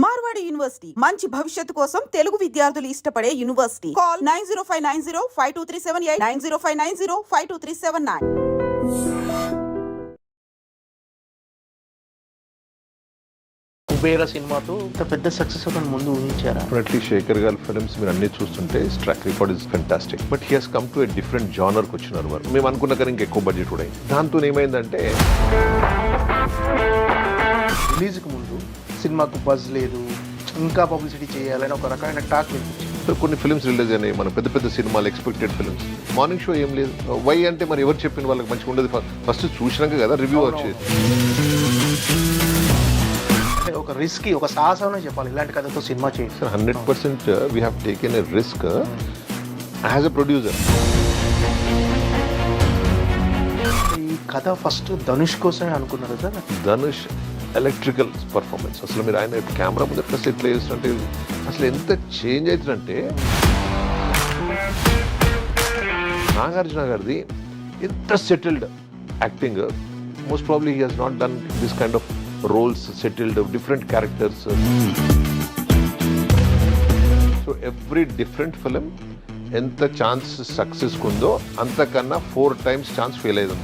Marwadi university మంచి భవిష్యత్తు కోసం తెలుగు విద్యార్థులు ఇష్టపడే యూనివర్సిటీ. కాల్ 9059052378 9059052379. కుబేర సినిమాతో ఇంత పెద్ద సక్సెస్ అవుతుంది ముందు ఊహించారా? డెఫినెట్లీ శేఖర్ గారి ఫిల్మ్స్ మీరు అన్ని చూస్తుంటే track record is fantastic. But he has come to a different జానర్కి వచ్చినారు వారు. మేము అనుకున్న కానీ ఇంకా ఎక్కువ బడ్జెట్ కూడా అయింది. దాంతో ఏమైందంటే రిలీజ్కి ముందు సినిమాకు బజ్ లేదు, ఇంకా పబ్లిసిటీ చేయాలని ఒక రకమైన టాక్ వినిపించింది. కొన్ని ఫిల్మ్స్ రిలీజ్ అయినాయి, మన పెద్ద పెద్ద సినిమాలు ఎక్స్పెక్టెడ్ ఫిల్మ్స్. మార్నింగ్ షో ఏం లేదు. వై అంటే మరి ఎవరు చెప్పిన వాళ్ళకి మంచిగా ఉండదు. ఫస్ట్ చూసినాక కదా రివ్యూ వచ్చేది. ఒక రిస్క్, ఒక సాహసం చెప్పాలి ఇలాంటి కథతో సినిమా చేయండి. 100% we have taken a risk as a producer. ఈ కథ ఫస్ట్ ధనుష్ కోసమే అనుకున్నారు సార్? ధనుష్ ఎలక్ట్రికల్ పర్ఫార్మెన్స్ అసలు మీరు ఆయన కెమెరా ముందు ప్లస్ ఎట్లా చేస్తుంటే అసలు ఎంత చేంజ్ అవుతుందంటే నాగార్జున గారిది ఎంత settled acting. Most probably he has not done this kind of roles, settled different characters. So every different film ఎంత ఛాన్స్ సక్సెస్ ఉందో అంతకన్నా 4 times ఛాన్స్ ఫెయిల్ అయ్యేది.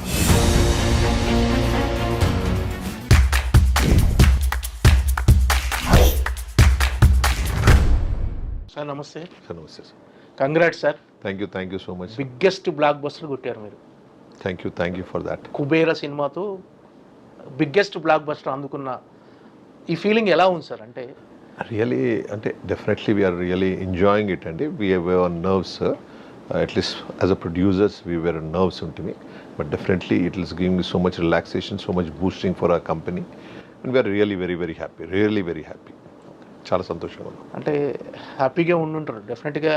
Sir namaste. Sir namaste sir. Congrats sir. Thank you so much. Biggest blockbuster కొట్టారు మీరు. Thank you for that. Kubera సినిమాతో biggest block buster అందుకున్న ఈ feeling ఎలా ఉంది సార్? అంటే రియలీ అంటే definitely we are really enjoying it అండి. We are nerves at least as a producers we are nerves ఉంటుంది. But definitely it is giving so much relaxation, so much boosting for our company and we are really very happy, really very happy. చాలా సంతోషంగా ఉన్నాం. అంటే హ్యాపీగా ఉండుంటారు డెఫినెట్గా.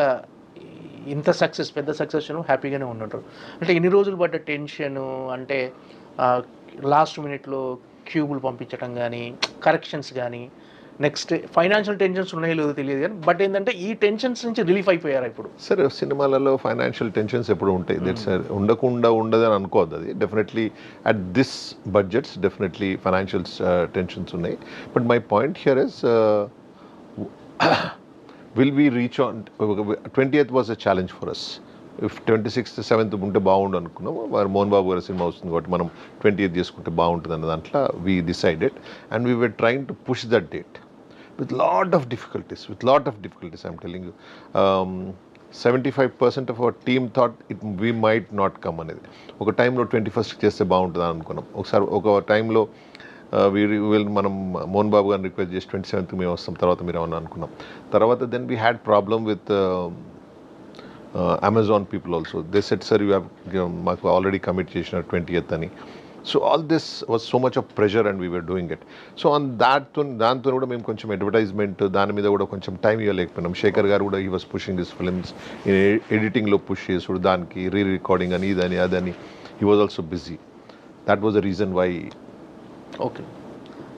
ఇంత సక్సెస్, పెద్ద సక్సెస్ హ్యాపీగానే ఉండుంటారు. అంటే ఇన్ని రోజులు పడ్డ టెన్షను, అంటే లాస్ట్ మినిట్లో క్యూబులు పంపించడం కానీ, కరెక్షన్స్ కానీ, నెక్స్ట్ ఫైనాన్షియల్ టెన్షన్స్ ఉన్నాయో లేదో తెలియదు కానీ, బట్ ఏంటంటే ఈ టెన్షన్స్ నుంచి రిలీఫ్ అయిపోయారు ఇప్పుడు. సరే, సినిమాలలో ఫైనాన్షియల్ టెన్షన్స్ ఎప్పుడు ఉంటాయి. దట్స్ ఉండదని అనుకోవద్దు. అది definitely at this budgets definitely financial tensions ఉన్నాయి. But my point here is will we reach on 20th was a challenge for us. If 26th 7th ఉంటే బాగుండు అనుకున్నాము. వారు మోహన్ బాబు గారి సినిమా వస్తుంది కాబట్టి మనం 20th చేసుకుంటే బాగుంటుంది అన్న దాంట్లో we decided and we were trying to push that date with lot of difficulties I'm telling you. 75% of our team thought we might not come అనేది. ఒక టైంలో 21st చేస్తే బాగుంటుంది అని అనుకున్నాం. ఒక టైంలో మనం మోహన్ బాబు గారిని రిక్వెస్ట్ చేసి 27th మేము వస్తాం, తర్వాత మీరు ఏమన్నా అనుకున్నాం. తర్వాత then we had problem with Amazon people also. They set sir you have మాకు ఆల్రెడీ కమిట్ చేసిన 20th అని. So all this was so much of pressure and we were doing it. So దాంతో కూడా మేము కొంచెం అడ్వర్టైజ్మెంట్ దాని మీద కూడా కొంచెం టైం ఇవ్వలేకపోయినాం. శేఖర్ గారు కూడా he was pushing this films, ఎడిటింగ్లో పుష్ చేసుడు, దానికి రికార్డింగ్ అని ఇదని అదని. He was also busy. That was the reason why. Okay.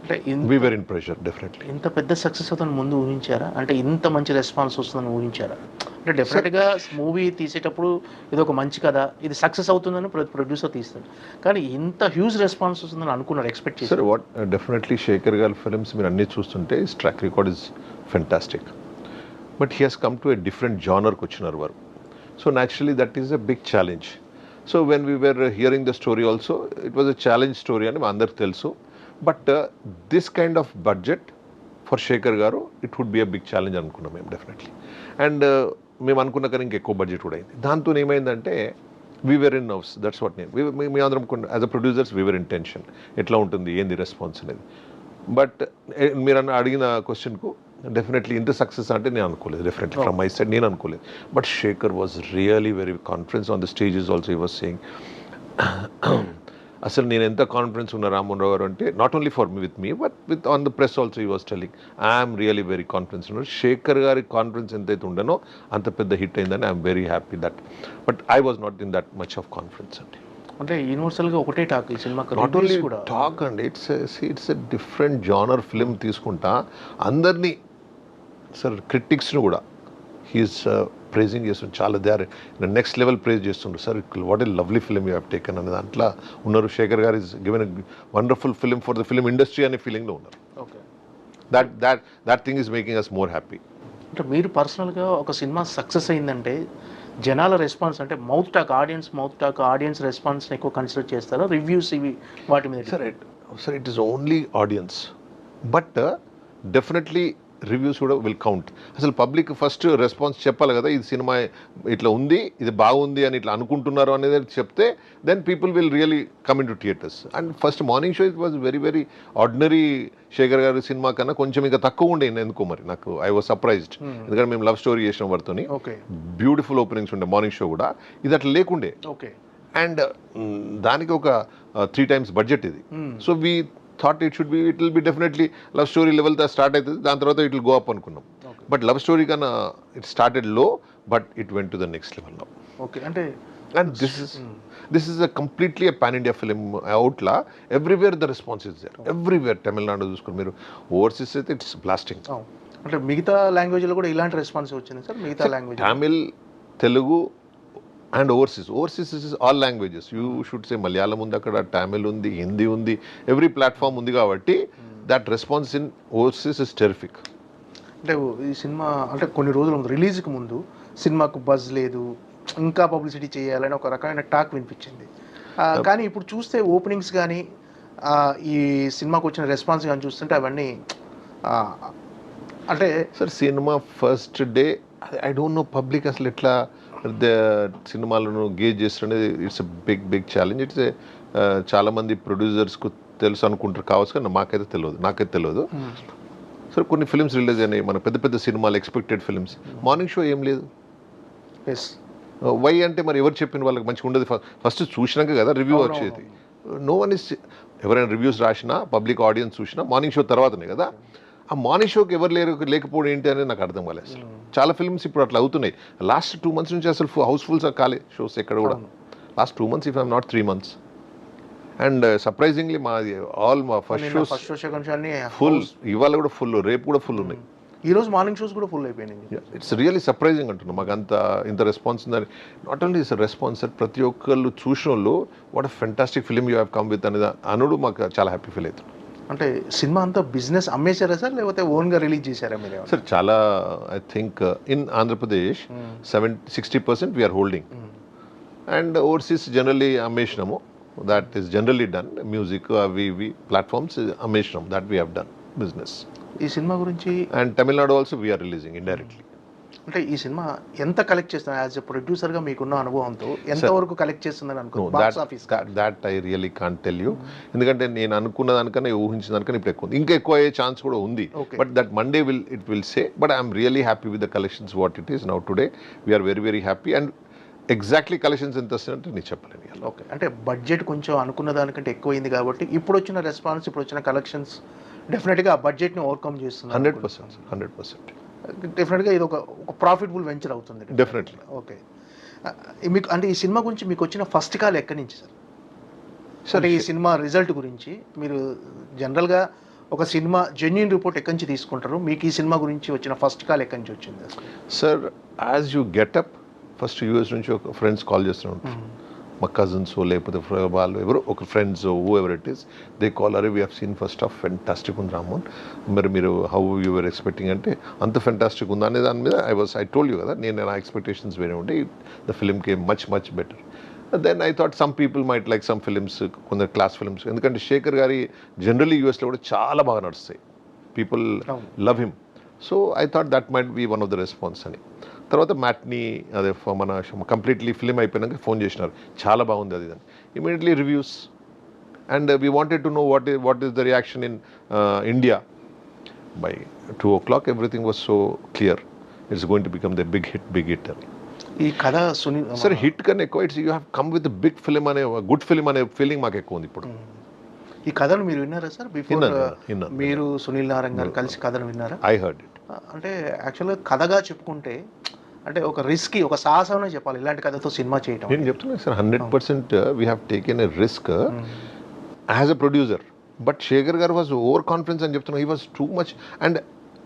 అంటే we were in pressure definitely. ఇంత పెద్ద సక్సెస్ అవుతుంది ముందు ఊహించారా? అంటే ఇంత మంచి రెస్పాన్స్ వస్తుందని ఊహించారా? అంటే డెఫినెట్గా మూవీ తీసేటప్పుడు ఇది ఒక మంచి కథ, ఇది సక్సెస్ అవుతుందని ప్రొడ్యూసర్ తీస్తాడు, కానీ ఇంత హ్యూజ్ రెస్పాన్స్ వస్తుందని అనుకున్నారు, ఎక్స్పెక్ట్ చేశారు? సార్ వాట్ డెఫినెట్లీ శేఖర్ గారి ఫిల్మ్స్ మీరు అన్ని చూస్తుంటే track record is fantastic. But he has come to a different జానర్కి వచ్చినారు వారు. So naturally that is a big challenge. So when we were hearing the story also it was a challenge story అని అందరికి తెలుసు. But this kind of budget for Shekhar గారు it would be a big challenge అనుకున్నాం మేము definitely. And మేము అనుకున్న కానీ ఇంకా ఎక్కువ బడ్జెట్ కూడా అయింది. దాంతో ఏమైందంటే we were in nerves. That's what మేము అందరం as a producers we were in tension. ఎట్లా ఉంటుంది, ఏంది రెస్పాన్స్ అనేది. బట్ మీరు అడిగిన క్వశ్చన్కు డెఫినెట్లీ ఇంత సక్సెస్ అంటే నేను అనుకోలేదు. డెఫినెట్లీ ఫ్రమ్ మై సైడ్ నేను అనుకోలేదు. But Shekhar was really very confidence on the stages also. He was saying అసలు నేను ఎంత కాన్ఫిడెన్స్ ఉన్న రామ్మోహన్ రావు గారు అంటే not only for me with me but with on the press also he was telling I'm really very confidence ఉన్నారు. శేఖర్ గారి confidence ఎంతైతే ఉండనో అంత పెద్ద హిట్ అయిందని I'm very happy that. But I was not in that much of confidence అండి. అంటే యూనివర్సల్గా ఒకటే టాక్ ఈ సినిమా, నాట్ ఓన్లీ టాక్ అండి, it's a different genre film తీసుకుంటా అందరినీ సార్ క్రిటిక్స్ను కూడా హీఈస్ ప్రైజింగ్ చేస్తుండ్రు. చాలా they are next level praise చేస్తుండ్రు. Sir what a lovely film you have taken అనే దాంట్లో ఉన్నారు. శేఖర్ గారు is given a wonderful film for the film industry అనే ఫీలింగ్లో ఉన్నారు. Okay. that thing is making us more happy. అంటే మీరు పర్సనల్గా ఒక సినిమా సక్సెస్ అయిందంటే జనాల రెస్పాన్స్ అంటే మౌత్ టాక్ ఆడియన్స్ రెస్పాన్స్ని ఎక్కువ కన్సిడర్ చేస్తారా, రివ్యూస్ ఇవి వాటి మీద? Sir, it is only audience, but definitely reviews కూడా విల్ కౌంట్. అసలు పబ్లిక్ ఫస్ట్ రెస్పాన్స్ చెప్పాలి కదా, ఇది సినిమా ఇట్లా ఉంది, ఇది బాగుంది అని ఇట్లా అనుకుంటున్నారు అనేది చెప్తే then people will really come in to theatres. And first morning show it was very very ordinary. Shekhar గారి సినిమా కన్నా కొంచెం ఇంకా తక్కువ ఉండే ఎందుకో మరి నాకు ఐ వాజ్ సర్ప్రైజ్డ్. ఎందుకంటే మేము లవ్ స్టోరీ చేసిన వారితోని బ్యూటిఫుల్ ఓపెనింగ్స్ ఉండే మార్నింగ్ షో కూడా, ఇది అట్లా లేకుండే. అండ్ దానికి ఒక 3 times బడ్జెట్ ఇది. So we thought it will be definitely love story లెవెల్తో స్టార్ట్ అవుతుంది, దాని తర్వాత ఇట్ విల్ గో అప్ అనుకున్నాం. బట్ లవ్ స్టోరీ కన్నా it started low, but it went to the next level now. Okay, అంటే and this is a completely a pan India film. అవుట్లా everywhere the response is there, everywhere. Tamil Nadu చూసుకుని మీరు, overseas అయితే it's blasting. అంటే మిగతా లాంగ్వేజ్లో కూడా ఇలాంటి రెస్పాన్స్ వచ్చింది సార్? మిగతా language Tamil, Telugu and overseas is all languages. You should say Malayalam ఉంది అక్కడ, తమిళ్ ఉంది, హిందీ ఉంది, ఎవ్రీ ప్లాట్ఫామ్ ఉంది కాబట్టి that response in overseas is terrific. అంటే ఈ సినిమా అంటే కొన్ని రోజుల ముందు రిలీజ్కి ముందు సినిమాకు బజ్ లేదు, ఇంకా పబ్లిసిటీ చేయాలని ఒక రకమైన టాక్ వినిపించింది. కానీ ఇప్పుడు చూస్తే ఓపెనింగ్స్ కానీ ఈ సినిమాకు వచ్చిన రెస్పాన్స్ కానీ చూస్తుంటే అవన్నీ అంటే సార్ సినిమా first day I don't know public అసలు ఎట్లా సినిమాలను గేజ్ చేస్తారు అనేది it's a big challenge. It's చాలామంది ప్రొడ్యూసర్స్కు తెలుసు అనుకుంటారు కావచ్చు, కానీ నాకైతే తెలియదు. సో కొన్ని ఫిల్మ్స్ రిలీజ్ అయినాయి, మన పెద్ద సినిమాలు, ఎక్స్పెక్టెడ్ ఫిల్మ్స్, మార్నింగ్ షో ఏం లేదు. వై అంటే మరి ఎవరు చెప్పిన వాళ్ళకి మంచిగా ఉండదు, ఫస్ట్ చూసినాక కదా రివ్యూ వచ్చేది. నో వన్ ఇస్, ఎవరైనా రివ్యూస్ రాసినా పబ్లిక్ ఆడియన్స్ చూసినా మార్నింగ్ షో తర్వాతనే కదా. ఆ మార్నింగ్ షోకి ఎవరు లేకపోవడం ఏంటి అనేది నాకు అర్థం కాలేదు అసలు. చాలా ఫిల్మ్స్ ఇప్పుడు అట్లా అవుతున్నాయి. లాస్ట్ 2 months నుంచి అసలు హౌస్ఫుల్స్ కాలే షోస్ ఎక్కడ కూడా. Last 2 months, if I'm not 3 months. And surprisingly మా ఫస్ట్ షోస్ ఫుల్, ఇవాళ కూడా ఫుల్, రేపు కూడా ఫుల్ ఉన్నాయి. ఈ రోజు మార్నింగ్ షోస్ కూడా ఫుల్ అయిపోయినాయి. ఇట్స్ రియల్లీ సర్ప్రైజింగ్ అంటున్నాం. మాకు ఇంత రెస్పాన్స్ ఉందని. Not only is response sir, ప్రతి ఒక్కళ్ళు చూసిన వాళ్ళు what a fantastic film you have come with అనేది అనుడు మాకు చాలా హ్యాపీ ఫీల్ అవుతుంది. అంటే సినిమా అంతా బిజినెస్ అమ్మేశారా సార్, లేకపోతే ఓన్గా రిలీజ్ చేశారా మీరు? సార్ చాలా, I think in Andhra Pradesh 60% we are holding, and overseas generally అమ్మేసినాము. That is generally done. Music అవి platforms అమ్మేసినాము, that we have done business. ఈ సినిమా గురించి and Tamil Nadu also we are releasing indirectly. అంటే ఈ సినిమా ఎంత కలెక్ట్ చేస్తుంది యాజ్ ఎ ప్రొడ్యూసర్గా మీకున్న అనుభవంతో, ఎంతవరకు కలెక్ట్ చేస్తుందని అనుకుంటున్నాను? That I really can't tell you. ఎందుకంటే నేను అనుకున్న దానికన్నా, ఊహించిన దానికన్నా ఇప్పుడు ఎక్కువ ఉంది, ఇంకా ఎక్కువ అయ్యే ఛాన్స్ కూడా ఉంది. But that Monday it will say. But I'm really happy with the collections what it is now today. We're very very happy. And exactly collections ఎంత వస్తాయంటే నేను చెప్పలేను. ఓకే, అంటే బడ్జెట్ కొంచెం అనుకున్న దానికంటే ఎక్కువైంది కాబట్టి ఇప్పుడు వచ్చిన రెస్పాన్స్, ఇప్పుడు వచ్చిన కలెక్షన్స్ డెఫినెట్గా ఆ బడ్జెట్ని ఓవర్కమ్ చేస్తుంది. 100%. డెఫినెట్గా ఇది ఒక ప్రాఫిటబుల్ వెంచర్ అవుతుంది. డెఫినెట్లీ. ఓకే, మీకు అంటే ఈ సినిమా గురించి మీకు వచ్చిన ఫస్ట్ కాల్ ఎక్కడి నుంచి సార్? అంటే ఈ సినిమా రిజల్ట్ గురించి మీరు జనరల్గా ఒక సినిమా జెన్యూన్ రిపోర్ట్ ఎక్కడి నుంచి తీసుకుంటారు? మీకు ఈ సినిమా గురించి వచ్చిన ఫస్ట్ కాల్ ఎక్కడి నుంచి వచ్చింది sir? As you getup first US నుంచి ఒక ఫ్రెండ్స్ కాల్ చేస్తూ ఉంటారు, మా కజిన్స్ లేకపోతే వాళ్ళు ఎవరు ఒక friends whoever it is, they call, అరే we have seen first half fantastic ఉంది రామ్మోహన్, మరి మీరు హౌ యూ వర్ ఎక్స్పెక్టింగ్ అంటే అంత ఫెంటాస్టిక్ ఉందా అనే దాని మీద ఐ టోల్డ్ యూ కదా, నా ఎక్స్పెక్టేషన్స్ వేరే ఉంటే the film came much better. Then I thought some people might like some films, కొందరు క్లాస్ ఫిలిమ్స్, ఎందుకంటే శేఖర్ గారి జనరల్లీ యూఎస్లో కూడా చాలా బాగా నడుస్తాయి, people love him. So I thought that might be one of the response అని. తర్వాత మ్యాట్ని అదే మన కంప్లీట్లీ ఫిలిం అయిపోయినాక ఫోన్ చేసినారు, చాలా బాగుంది అది అని. Immediately reviews. And we wanted to know what is the reaction in India. By 2 o'clock everything was so clear, it's going to become the big hit అని. ఈ కథ సునీల్ సార్ హిట్ కన్నా ఎక్కువ it's you have come with big film అనే, good film అనే feeling మాకు ఎక్కువ ఉంది ఇప్పుడు. ఈ కథను మీరు విన్నారా సార్? బిఫోర్ మీరు సునీల్ నారాయణ గారు కలిసి కథను విన్నారా? I heard it. అంటే యాక్చువల్గా కథగా చెప్పుకుంటే అంటే ఒక రిస్క్, ఒక సాహసమే చెప్పాలి ఇలాంటి కథతో సినిమా చేయడం. నేను చెప్తున్నాను sir, 100% we have taken a risk as a producer. But Shekhar garu was over confidence అని చెప్తున్నాను. He was too much. And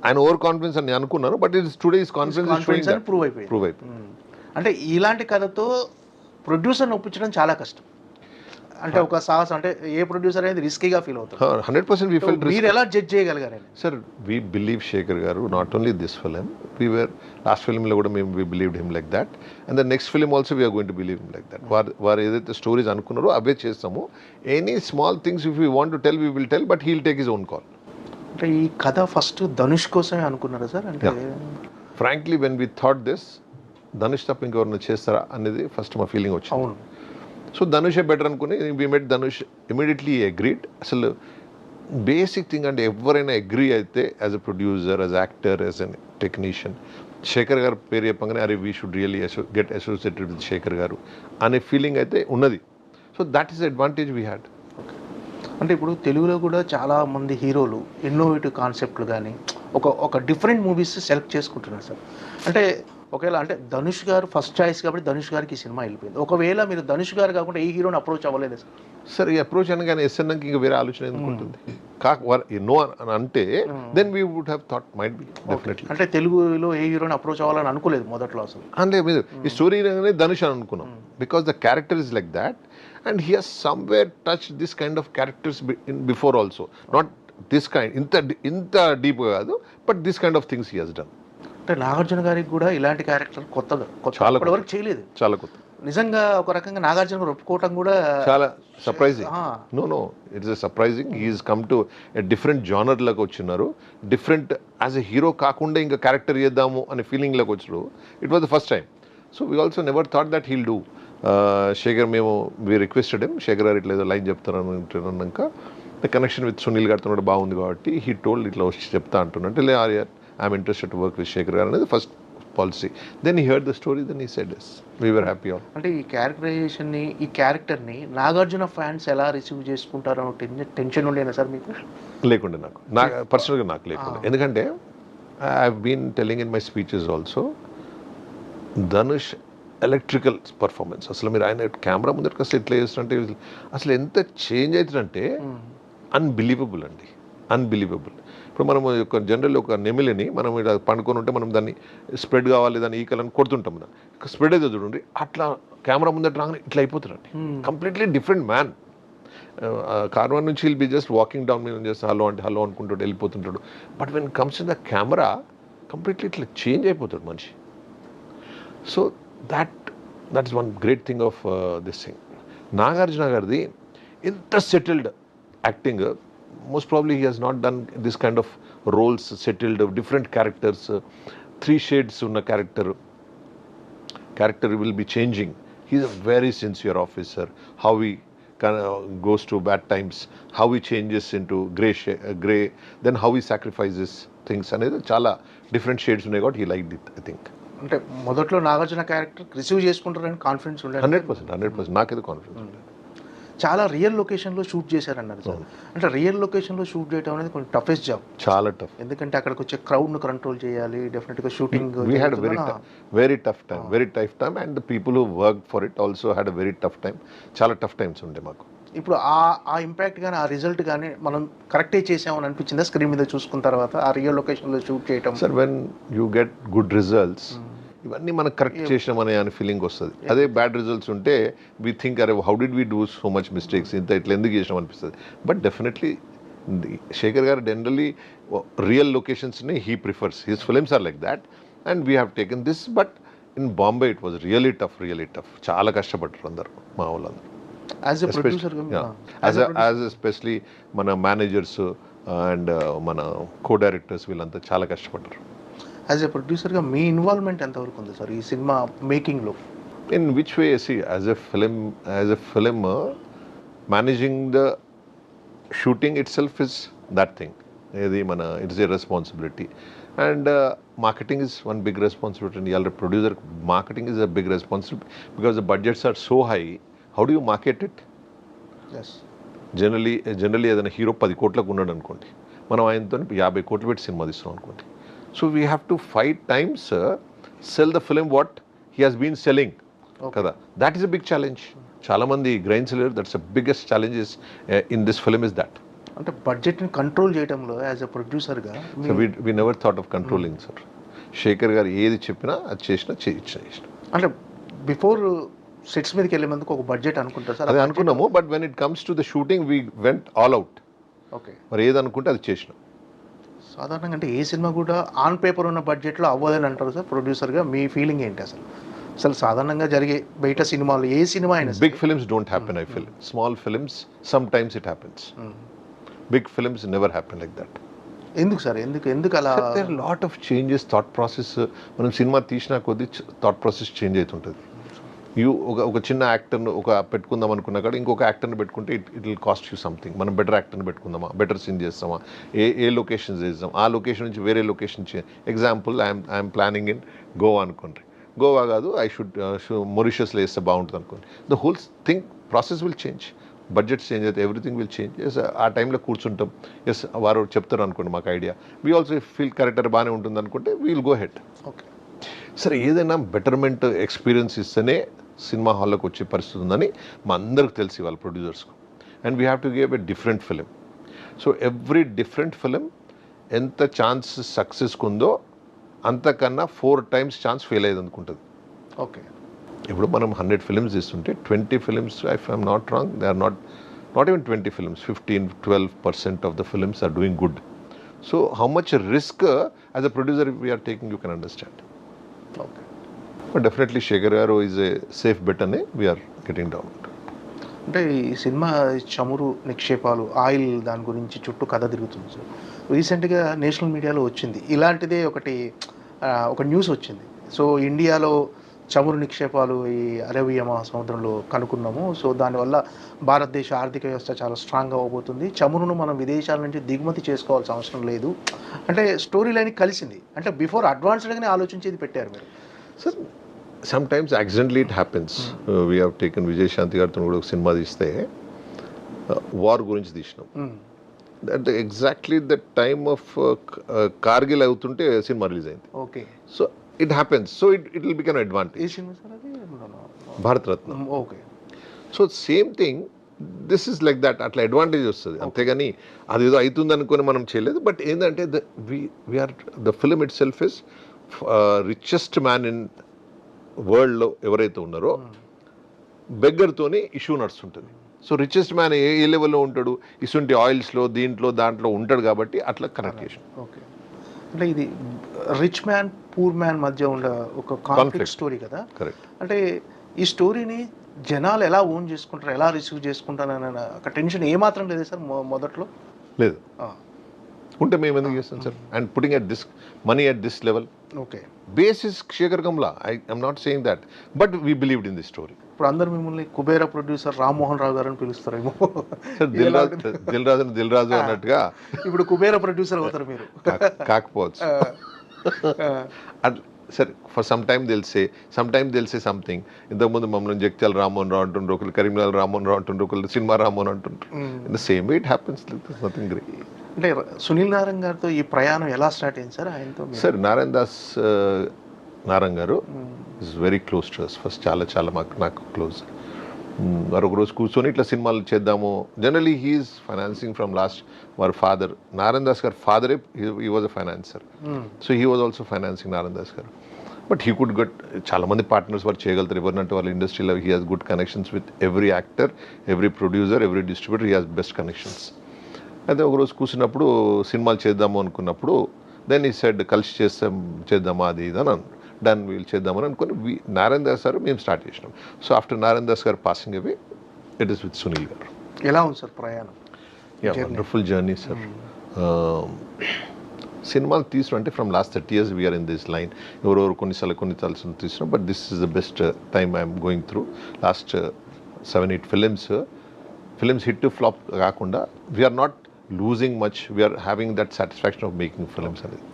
ఆయన ఓవర్ కాన్ఫిడెన్స్ అని అనుకున్నాను, but it's today is confidence prove అయిపోయింది. అంటే ఇలాంటి కథతో ప్రొడ్యూసర్ని ఒప్పించడం చాలా కష్టం. అంటే ఒక సాహసం అంటే ఏ ప్రొడ్యూసర్ అనేది రిస్కీగా ఫీల్ అవుతారు. 100% we felt మీరు ఎలా జడ్జ్ చేయగలిగారు? Sir, we believe Shekhar Garu, not only this film, last film lo kuda we believed him like that, and the next film also we are going to believe him like that. వారు ఏదైతే stories అనుకున్నారో అవే చేస్తాము. Any small things if you want to tell we will tell, but he'll take his own call. అంటే ఈ కథ first Dhanush కోసమే అనుకున్నారా sir? అంటే frankly when we thought this, Dhanush తప్ప ఇంకెవరన్నా చేస్తారా అనేది ఫస్ట్ మా ఫీలింగ్ వచ్చింది. అవును. సో ధనుషే బెటర్ అనుకుని we met Dhanush, immediately agreed. అసలు బేసిక్ థింగ్ అంటే ఎవరైనా అగ్రీ అయితే as a producer, as actor, as an technician, Shekhar garu పేరు చెప్పగానే అరే we should really get associated with Shekhar garu అనే ఫీలింగ్ అయితే ఉన్నది. So that is advantage we had. అంటే ఇప్పుడు తెలుగులో కూడా చాలా మంది హీరోలు ఇన్నోవేటివ్ కాన్సెప్ట్లు కానీ ఒక డిఫరెంట్ మూవీస్ సెలెక్ట్ చేసుకుంటున్నారు సార్. అంటే ఒకవేళ అంటే ధనుష్ గారు ఫస్ట్ చాయిస్ కాబట్టి ధనుష్ గారికి ఈ సినిమా వెళ్ళిపోయింది. ఒకవేళ మీరు ధనుష్ గారు కాకుండా ఈ హీరోని అప్రోచ్ అవ్వలేదు సార్? సార్ ఈ అప్రోచ్ అనగానే ఎస్ఎన్కి ఇంకా వేరే ఆలోచన ఎందుకు ఉంటుంది? నో అని అంటే then we would have thought might be definitely. అంటే తెలుగులో ఏ హీరోని అప్రోచ్ అవ్వాలని అనుకోలేదు మొదట్లో అసలు? అంటే మీరు ఈ స్టోరీ ధనుష్ అని అనుకున్నాం because the character is like that and he has somewhere touch this kind of characters before also. Not this kind, ఇంత డీప్గా కాదు, but this kind of things he has done. అంటే నాగార్జున గారికి కూడా ఇలాంటి క్యారెక్టర్ కొత్తగా చాలా వరకు చేయలేదు. చాలా కొత్త. నిజంగా ఒక రకంగా నాగార్జున గారు ఒప్పుకోవటం కూడా చాలా surprising. No it's surprising. He's come to a different జానర్లోకి వచ్చినారు. డిఫరెంట్ యాజ్ ఎ హీరో కాకుండా ఇంకా క్యారెక్టర్ చేద్దాము అనే ఫీలింగ్లోకి వచ్చారు. It was the first time. So we also never thought that he'll do. Shekhar మేము వీ రిక్వెస్టెడ్ హిమ్, శేఖర్ గారు ఇట్లా ఏదో లైన్ చెప్తారని అన్నాక ద కనెక్షన్ విత్ సునీల్ గారితో కూడా బాగుంది కాబట్టి హీ టోల్డ్ ఇట్లా వచ్చి చెప్తా అంటున్నట్టు లే or I'm interested to work with Shekhar garu అనేది first policy. Then he heard the story, then he said yes, we were happy all. అంటే ఈ క్యారెక్టరైజేషన్ని, ఈ క్యారెక్టర్ని నాగార్జున ఫ్యాన్స్ ఎలా రిసీవ్ చేసుకుంటారో టెన్షన్ ఉండేనా సార్ మీకు? లేకుండే నాకు పర్సనల్గా నాకు లేకుండే. ఎందుకంటే I have been telling in my speeches also, Dhanush electrical performance అసలు మీరు ఆయన కెమెరా ముందరికి అసలు ఎట్లా చేస్తుంటే అసలు ఎంత చేంజ్ అవుతుందంటే అన్బిలీవబుల్ అండి, అన్బిలీవబుల్. ఇప్పుడు మనం ఒక జనరల్ ఒక నెమిలిని మనం ఇలా పండుకొని ఉంటే మనం దాన్ని స్ప్రెడ్ కావాలి, దాన్ని ఈకలని కొడుతుంటాం, దాన్ని స్ప్రెడ్ అయితే చూడండి, అట్లా కెమెరా ముందట రాగానే ఇట్లా అయిపోతారండి. Completely different man. కార్వాన్ నుంచి will be just walking down, మేము చేస్తే హలో అంటే హలో అనుకుంటాడు వెళ్ళిపోతుంటాడు. But when comes in the camera completely ఇట్లా చేంజ్ అయిపోతాడు మనిషి. So that is one great thing of this thing. Nagarjuna గారిది ఎంత settled acting. Most probably he has not done this kind of roles, settled different characters, 3 shades ఉన్న character will be changing. He is a very sincere officer. How he goes to bad times, how he changes into grey, then how he sacrifices things అనేది చాలా different shades ఉన్నాయి కాబట్టి he liked it I think. అంటే మొదట్లో Nagarjuna character receive చేసుకుంటారని confidence ఉండే? 100% నాకైతే confidence ఉంది. చాలా రియల్ లొకేషన్లో షూట్ చేశారన్నారు సార్. అంటే రియల్ లొకేషన్లో షూట్ చేయడం అనేది కొంచెం టఫెస్ట్ జాబ్, చాలా టఫ్. ఎందుకంటే అక్కడికి వచ్చే క్రౌడ్ను కంట్రోల్ చేయాలి, డెఫినెట్గా shooting. We had very tough time and the people who work for it also had a very tough time. చాలా టఫ్ టైమ్స్ ఉండే మాకు. ఇప్పుడు ఆ ఇంపాక్ట్ కానీ ఆ రిజల్ట్ కానీ మనం కరెక్టే చేసామని అనిపించిందా స్క్రీన్ మీద చూసుకున్న తర్వాత ఆ రియల్ లొకేషన్లో షూట్ చేయడం? Sir when you get good results ఇవన్నీ మనం కరెక్ట్ చేసినామనే అని ఫీలింగ్ వస్తుంది. అదే బ్యాడ్ రిజల్ట్స్ ఉంటే వీ థింక్ అరే how did we do so much mistakes, ఇంత ఇట్లా ఎందుకు చేసినాం అనిపిస్తుంది. But definitely Shekhar garu generally real లొకేషన్స్ని he prefers. His films are like that and we have taken this. But in Bombay it was really tough. చాలా కష్టపడ్డారు అందరు, మా వాళ్ళందరూ. As a producer, as especially మన మేనేజర్స్ అండ్ మన కో డైరెక్టర్స్ వీళ్ళంతా చాలా కష్టపడ్డారు. యాజ్ ఎ ప్రొడ్యూసర్గా మీ ఇన్వాల్వ్మెంట్ ఎంతవరకు ఉంది సార్ ఈ సినిమా మేకింగ్లో? In which way? See as a film managing the shooting itself is that thing. ఇది మన it's a responsibility and marketing is one big responsibility. ఇవాళ producer marketing is a big responsibility because the budgets are so high. How do you market it? Generally ఏదైనా hero 10 కోట్లకు ఉన్నాడు అనుకోండి, మనం ఆయనతో 50 కోట్లు పెట్టి సినిమా తీస్తున్నాం అనుకోండి. So we have to 5 times sell the film what he has been selling కదా. That is a big challenge. చాలామంది గ్రైన్స్ లేరు. That's a biggest challenges in this film is that. అంటే బడ్జెట్ని కంట్రోల్ చేయడంలో యాజ్ ఎ ప్రొడ్యూసర్గా we never thought of controlling sir. Shekhar garu ఏది చెప్పినా అది చేసిన. అంటే బిఫోర్ సెట్స్ మీదకి వెళ్ళే ముందుకు ఒక బడ్జెట్ అనుకుంటారు సార్? అదే అనుకున్నాము, but when it comes to the shooting we went all out. Okay. మరి ఏదనుకుంటే అది చేసినాం. సాధారణంగా అంటే ఏ సినిమా కూడా ఆన్ పేపర్ ఉన్న బడ్జెట్లో అవ్వదని అంటారు సార్. ప్రొడ్యూసర్గా మీ ఫీలింగ్ ఏంటి అసలు? అసలు సాధారణంగా జరిగే బయట సినిమాలు ఏ సినిమా అయినా big films don't happen, I feel. Small films some times it happens. Big films never happen like that. ఎందుకు సార్? ఎందుకు అలా? There lot of changes, thought process. మనం సినిమా తీసినా కొద్దీ థాట్ ప్రాసెస్ చేంజ్ అవుతుంటుంది. ఒక చిన్న యాక్టర్ను పెట్టుకుందాం అనుకున్నా కూడా ఇంకొక యాక్టర్ని పెట్టుకుంటే it will cost you something. మనం బెటర్ యాక్టర్ని పెట్టుకుందామా, బెటర్ సీన్ చేస్తామా, ఏ లొకేషన్స్ చేద్దాం, ఆ లొకేషన్ నుంచి వేరే location example I'm planning in Goa అనుకోండి. గోవా కాదు, ఐ షుడ్ మొరిషియస్లో వేస్తే బాగుంటుంది అనుకోండి. The whole thing process will change, budgets change అయితే ఎవ్రీథింగ్ విల్ చేంజ్. ఎస్, ఆ టైంలో కూర్చుంటాం. ఎస్, వారు చెప్తారు అనుకోండి మాకు idea, we also feel character బాగానే ఉంటుంది అనుకుంటే వీల్ గో హెడ్. ఓకే. సరే, ఏదైనా బెటర్మెంట్ ఎక్స్పీరియన్స్ ఇస్తేనే సినిమా హాల్లోకి వచ్చే పరిస్థితి ఉందని మా అందరికి తెలిసి వాళ్ళ ప్రొడ్యూసర్స్కు. And we have to give a different film. So every different film ఎంత ఛాన్స్ సక్సెస్కి ఉందో అంతకన్నా 4 times ఛాన్స్ ఫెయిల్ అయ్యేది అనుకుంటుంది. ఓకే. ఇప్పుడు మనం 100 ఫిలిమ్స్ ఇస్తుంటే 20 films, if I'm not wrong, they are not even 20 films, 15-12% of the films are doing good. So how much risk as a producer we're taking, you can understand. Okay. But definitely Shekhar గారు is a safe bet అని we're getting down. అంటే ఈ cinema చమురు నిక్షేపాలు, oil, దాని గురించి చుట్టూ కథ తిరుగుతుంది సార్. రీసెంట్గా నేషనల్ మీడియాలో వచ్చింది ఇలాంటిదే ఒక న్యూస్ వచ్చింది. సో ఇండియాలో చమురు నిక్షేపాలు ఈ అరేబియా మహాసముద్రంలో కనుక్కున్నాము. సో దానివల్ల భారతదేశ ఆర్థిక వ్యవస్థ చాలా స్ట్రాంగ్గా అవబోతుంది. చమురును మనం విదేశాల నుంచి దిగుమతి చేసుకోవాల్సిన అవసరం లేదు అంటే స్టోరీ లైన్ కలిసింది. అంటే బిఫోర్ అడ్వాన్స్డ్గానే ఆలోచించేది పెట్టారు మీరు sir. Sometimes accidentally it happens. We have taken Vijayashanti గారితో కూడా ఒక సినిమా తీస్తే వార్ గురించి తీసినాం. అంటే exactly the time of Kargil అవుతుంటే సినిమా రిలీజ్ అయింది. Okay. So it happens. So it will become advantage. ఏ సినిమా సార్ అది? Bharataratna. Okay. So same thing, this is like that. అట్లా అడ్వాంటేజ్ వస్తుంది, అంతేగాని అదేదో అవుతుంది అనుకుని మనం చేయలేదు. బట్ ఏంటంటే we're the film itself is richest man in వరల్డ్లో ఎవరైతే ఉన్నారో బెగ్గర్తోనే ఇష్యూ నడుస్తుంటుంది. సో రిచెస్ట్ మ్యాన్ ఏ లెవెల్లో ఉంటాడు, ఇటువంటి ఆయిల్స్లో దాంట్లో ఉంటాడు కాబట్టి అట్లా కనెక్ట్ చేసాం. ఓకే. అంటే ఇది రిచ్ మ్యాన్ పూర్ మ్యాన్ మధ్య ఉండే ఒక కాన్ఫ్లిక్ట్ స్టోరీ కదా. కరెక్ట్. అంటే ఈ స్టోరీని జనాలు ఎలా ఓన్ చేసుకుంటారు, ఎలా రిసీవ్ చేసుకుంటారని ఒక టెన్షన్ ఏమాత్రం లేదు సార్ మొదట్లో? లేదు. ఉంటే మేము ఎందుకు చేస్తాం sir? And putting at this money at this level. Okay. Base is Shekhar Kammula. I'm not saying that, but we believed in this story. ఇప్పుడు అందరు మిమ్మల్ని కుబేర ప్రొడ్యూసర్ రామ్మోహన్ రావు గారు అని పిలుస్తారేమో. దిల్ రాజు అన్నట్టుగా ఇప్పుడు కుబేర ప్రొడ్యూసర్ అవుతారు మీరు. కాకపోవచ్చు. సరే, ఫర్ సమ్ టైమ్ తెలిసే సంథింగ్. ఇంతకుముందు మమ్మల్ని జగిత్యాల రామ్మోహన్ రావు అంటుండ్రు, ఒకరు కరీంనగర్ రామ్మోహన్ రావు అంటుండ్రు, ఒకరు సినిమా రామ్మోహన్ అంటుండ్రు. In the same way it happens. Nothing great. అంటే సునీల్ నారాయణ్ గారితో ఈ ప్రయాణం ఎలా స్టార్ట్ అయింది సార్? ఆయనతో sir Narayan garu is very close to us. First చాలా నాకు క్లోజ్. వారు ఒకరోజు కూర్చొని ఇట్లా సినిమాలు చేద్దాము. Generally he's financing from last. వారి ఫాదర్ నారాయణ్ దాస్ గారు ఫాదరే he was a financer. So he was also financing Narayan Das garu. But he could get చాలా మంది పార్ట్నర్స్ వారు చేయగలుగుతారు. ఎవరినంటే వాళ్ళ ఇండస్ట్రీలో he has good connections with every actor, every producer, every distributor. He has best connections. అయితే ఒకరోజు కూర్చున్నప్పుడు సినిమాలు చేద్దాము అనుకున్నప్పుడు దెన్ ఈ సైడ్ కలిసి చేద్దామా అది ఇది అని డన్ వీల్ చేద్దామని అనుకుని నారాయణ్ దాస్ గారు మేము స్టార్ట్ చేసినాం. So after Narayan Das garu passing away it is with Sunil garu. ఎలా ఉంది సార్ ప్రయాణం? Wonderful journey sir. సినిమాలు తీసుకుని అంటే from last 30 years we're in this line. ఎవరెవరు కొన్ని తలసిన తీసుకున్నాం, but this is the best time I'm going through. Last 7-8 films hit flop కాకుండా we're not losing much, we're having that satisfaction of making films అనేది.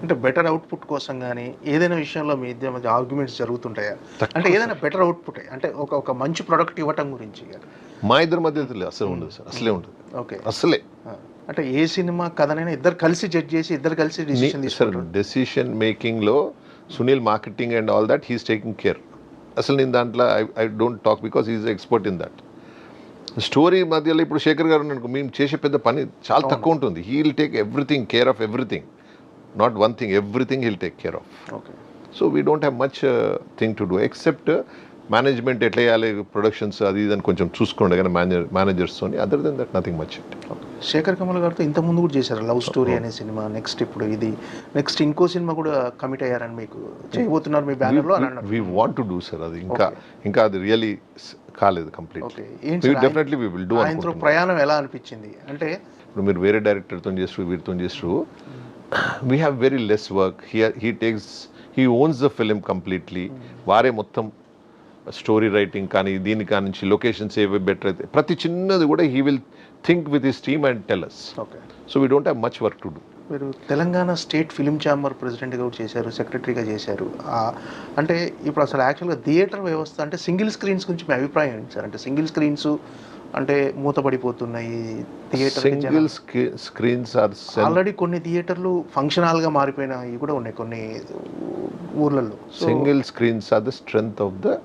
అంటే better output కోసం కానీ ఏదైనా విషయంలో మీ ఇద్దరి మధ్య ఆర్గ్యుమెంట్స్ జరుగుతుంటాయా? అంటే ఏదైనా బెటర్ అవుట్పుట్ అంటే ఒక మంచి ప్రోడక్ట్ ఇవ్వటం గురించి మా ఇద్దరి మధ్య అసలు ఉండదు సార్, అసలే ఉండదు. ఓకే. అసలే అంటే ఏ సినిమా కథనైనా ఇద్దరు కలిసి జడ్జ్ చేసి ఇద్దరు కలిసి డిసిషన్ తీసుకుంటారు. డెసిషన్ మేకింగ్లో Sunil marketing and all that he's taking care. అసలు నేను దాంట్లో I don't talk because he's expert in that. Story మధ్యలో ఇప్పుడు శేఖర్ గారు మేము చేసే పెద్ద పని చాలా తక్కువ ఉంటుంది. He will take everything care of everything, not one thing, everything he'll take care of. Okay. So we don't have much thing to do except management ఎట్లా చేయాలి ప్రొడక్షన్స్ అది ఇది అని కొంచెం చూసుకోండి కానీ మేనేజర్స్తో other than that nothing much. Shekhar Kamal గారితో ఇంత ముందు కూడా చేశారు లవ్ స్టోరీ అనే సినిమా. నెక్స్ట్ ఇప్పుడు ఇది నెక్స్ట్ ఇంకో సినిమా కూడా కమిట్ అయ్యారని మీకు చేయబోతున్నారు మీ బ్యానర్లో అని అన్నారు. We want to do sir. అది ఇంకా అది రియలీ కాలేదు కంప్లీట్. ఓకే, ఏంటి డెఫినెట్లీ వీ విల్ డూ. ఆయనతో ప్రయాణం ఎలా అనిపించింది అంటే ఇప్పుడు మీరు వేరే డైరెక్టర్తో చేస్తారు వీరితో చేస్తారు, we have very less work. He owns the film completely. వారే మొత్తం స్టోరీ రైటింగ్ కానీ దీని కానీ నుంచి లొకేషన్స్ ఏవి బెటర్ అయితే ప్రతి చిన్నది కూడా he will think with his team and tell us. Okay, so we don't have much work to do. మీరు తెలంగాణ స్టేట్ ఫిలిం ఛాంబర్ ప్రెసిడెంట్గా కూడా చేశారు, సెక్రటరీగా చేశారు. అంటే ఇప్పుడు అసలు యాక్చువల్గా థియేటర్ వ్యవస్థ అంటే సింగిల్ స్క్రీన్స్ గురించి మీ అభిప్రాయం ఏంటి సార్? అంటే సింగిల్ స్క్రీన్స్ అంటే మూతపడిపోతున్నాయి theatre. Single screens are already కొన్ని థియేటర్లు ఫంక్షన్ హాల్గా మారిపోయినాయి కూడా ఉన్నాయి కొన్ని ఊర్లలో. Single screens are the strength of the